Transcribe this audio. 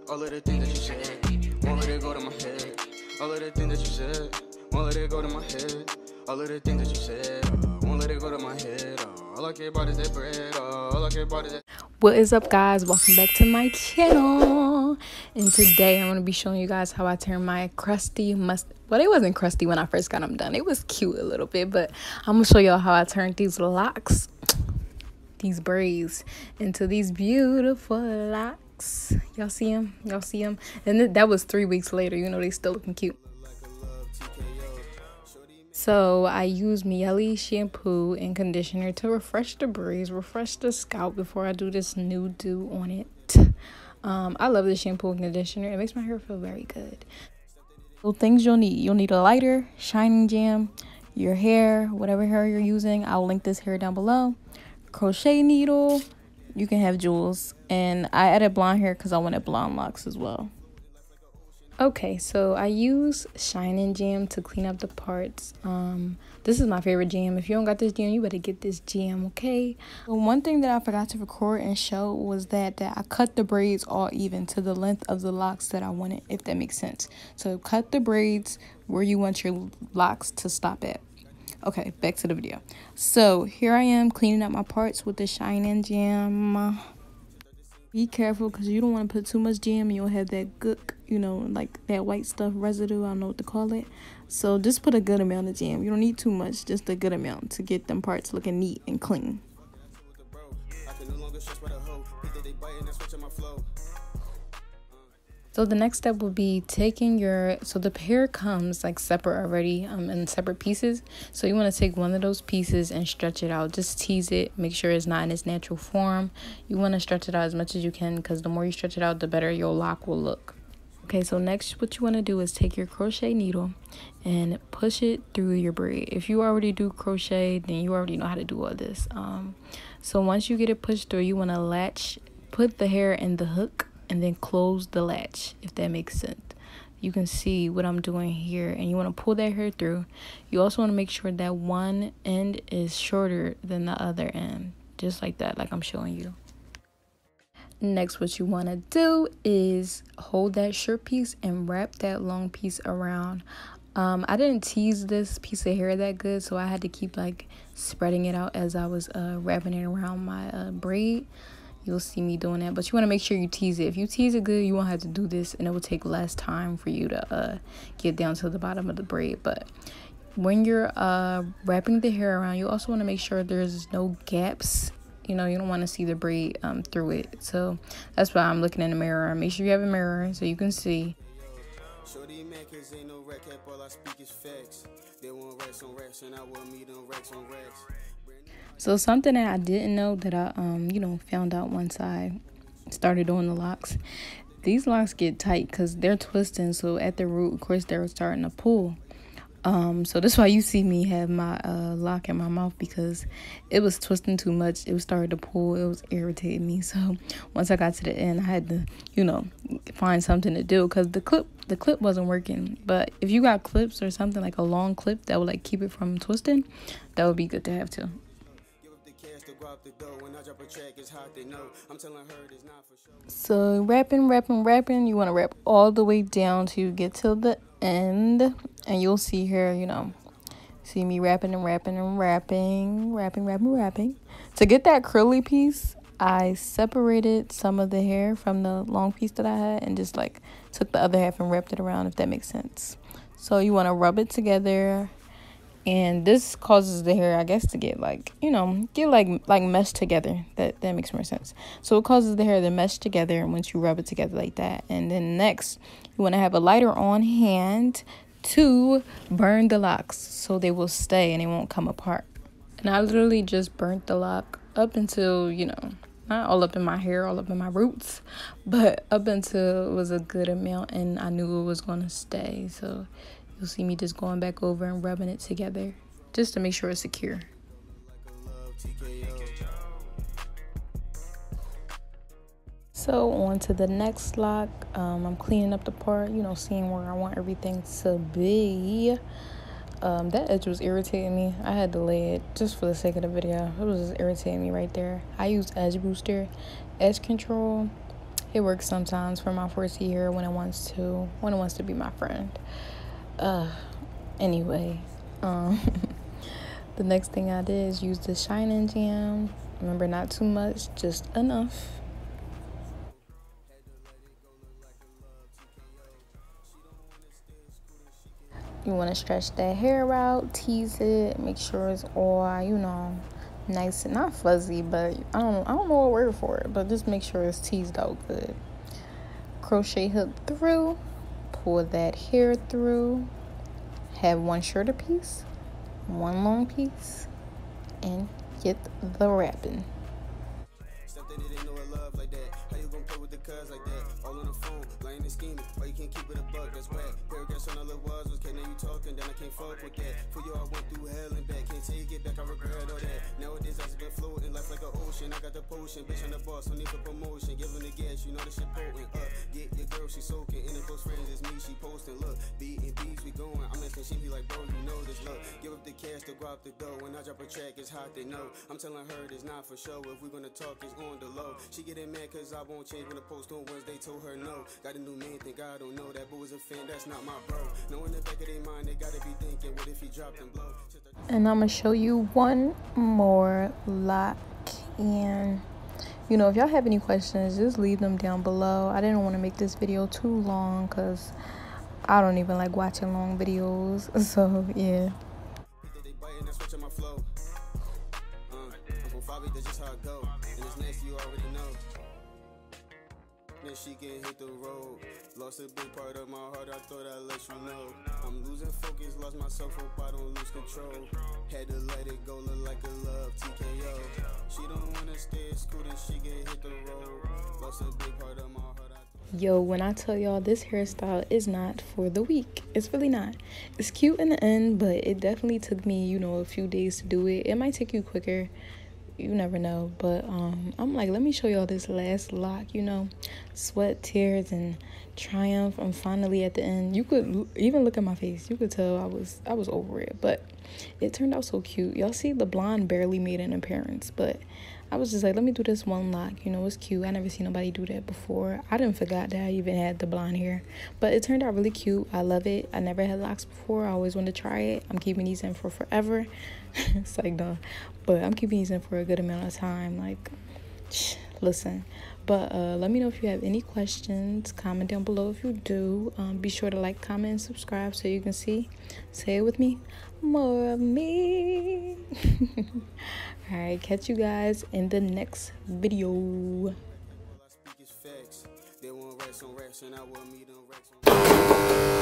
All of the things that you said, won't let it go to my head. All of the things that you said, won't let it go to my head. All of the things that you said, won't let it go to my head. All I care about is that bread. All I care about is that. What is up, guys? Welcome back to my channel. And today I'm going to be showing you guys how I turn my crusty well, it wasn't crusty when I first got them done. It was cute a little bit, but I'm going to show y'all how I turned these locks, these braids, into these beautiful locks. Y'all see them? Y'all see them? And that was 3 weeks later. You know, they still looking cute. So I use Hiiiiiii shampoo and conditioner to refresh the braids, refresh the scalp before I do this new do on it. I love the shampoo and conditioner. It makes my hair feel very good. So things you'll need a lighter, shining jam, your hair, whatever hair you're using. I'll link this hair down below. Crochet needle. You can have jewels. And I added blonde hair because I wanted blonde locks as well. Okay, so I use Shining Jam to clean up the parts. This is my favorite jam. If you don't got this jam, you better get this jam, okay? So one thing that I forgot to record and show was that I cut the braids all even to the length of the locks that I wanted, if that makes sense. So cut the braids where you want your locks to stop at. Okay, back to the video. So here I am cleaning up my parts with the Shining Jam. Be careful because you don't want to put too much jam and you'll have that gook, you know, like that white stuff residue. I don't know what to call it. So just put a good amount of jam. You don't need too much, just a good amount to get them parts looking neat and clean. So the next step will be taking so the hair comes like separate already in separate pieces. So you want to take one of those pieces and stretch it out. Just tease it, make sure it's not in its natural form. You want to stretch it out as much as you can because the more you stretch it out, the better your lock will look. Okay, so next what you want to do is take your crochet needle and push it through your braid. If you already do crochet, then you already know how to do all this. So once you get it pushed through, you want to put the hair in the hook and then close the latch, if that makes sense. You can see what I'm doing here, and you want to pull that hair through. You also want to make sure that one end is shorter than the other end, just like that, like I'm showing you. Next, what you want to do is hold that short piece and wrap that long piece around. I didn't tease this piece of hair that good, so I had to keep like spreading it out as I was wrapping it around my braid. You'll see me doing that, but you want to make sure you tease it. If you tease it good, you won't have to do this, and it will take less time for you to get down to the bottom of the braid. But when you're wrapping the hair around, you also want to make sure there's no gaps. You know, you don't want to see the braid through it. So that's why I'm looking in the mirror. Make sure you have a mirror so you can see. So something that I didn't know that I found out once I started doing the locks. These locks get tight because they're twisting. So at the root, of course, they're starting to pull. So that's why you see me have my lock in my mouth, because it was twisting too much. It was starting to pull. It was irritating me. So once I got to the end, I had to, find something to do because the clip wasn't working. But if you got clips or something like a long clip that would like keep it from twisting, that would be good to have too. So wrapping, you want to wrap all the way down till you get to the end, and you'll see here, see me wrapping. To get that curly piece, I separated some of the hair from the long piece that I had and just like took the other half and wrapped it around, if that makes sense. So you want to rub it together. And this causes the hair, I guess, to get like, like meshed together. That makes more sense. So it causes the hair to mesh together once you rub it together like that. And then next, you want to have a lighter on hand to burn the locks so they will stay and they won't come apart. And I literally just burnt the lock up until, not all up in my hair, all up in my roots, but up until it was a good amount and I knew it was going to stay. So you'll see me just going back over and rubbing it together just to make sure it's secure. So on to the next lock. I'm cleaning up the part, seeing where I want everything to be. That edge was irritating me. I had to lay it just for the sake of the video. It was just irritating me right there. I used edge booster, edge control, It works sometimes for my first year when it wants to be my friend. Anyway, the next thing I did is use the Shining Jam. Remember, not too much, just enough. You want to stretch that hair out, tease it, make sure it's all, nice and not fuzzy, but I don't know a word for it, but just make sure it's teased out good. Crochet hook through, pull that hair through, have one shorter piece, one long piece, and get the wrapping. All on the phone, lying and scheming. Why you can't keep it a buck? That's whack. Paragraphs on all it was okay, now you talking, then I can't fuck with that. For you, I went through hell and back. Can't take it back, I regret all that. Nowadays, I've been floating, life like an ocean. I got the potion, bitch, I'm the boss, no need for promotion. Giving the gas, you know this shit potent. Get your girl, she soaking. In the close friends, it's me, she posting. Look, beating beats, we going. I'm asking, she be like, bro, you know this. Look, give up the cash to go out the dough. When I drop a track, it's hot, they know. I'm telling her it's not for show. If we gonna talk, it's on the low. She getting mad cause I won't change when the post on Wednesday. Told her no. Got a new man, think I don't know. That boy's a fan, that's not my bro. No, in the back of their mind, they gotta be thinking, what if he dropped and blow? And I'm gonna show you one more lock. And if y'all have any questions, just leave them down below. I didn't want to make this video too long because I don't even like watching long videos. So yeah. Then she can hit the road. Lost a big part of my heart, I thought I'd let you know. I'm losing focus, lost myself, hope I don't lose control. Had to let it go, look like a love TKO. She don't wanna stay at school, then she can hit the road. Lost a big part of my heart. Yo, when I tell y'all this hairstyle is not for the weak, it's really not. It's cute in the end, but it definitely took me, a few days to do it. It might take you quicker. You never know, but I'm like, let me show y'all this last lock, sweat, tears, and triumph. I'm finally at the end. You could even look at my face, you could tell I was over it, but it turned out so cute. Y'all see the blonde barely made an appearance, but I was just like, let me do this one lock, it's cute. I never seen nobody do that before. I didn't forgot that I even had the blonde hair, but it turned out really cute. I love it. I never had locks before. I always wanted to try it. I'm keeping these in for forever. It's like, no, but I'm keeping these in for a good amount of time. Like, listen. But let me know if you have any questions. Comment down below if you do. Be sure to like, comment, and subscribe so you can see, say it with me, more of me. All right, catch you guys in the next video. They want racks on racks and I want me to racks on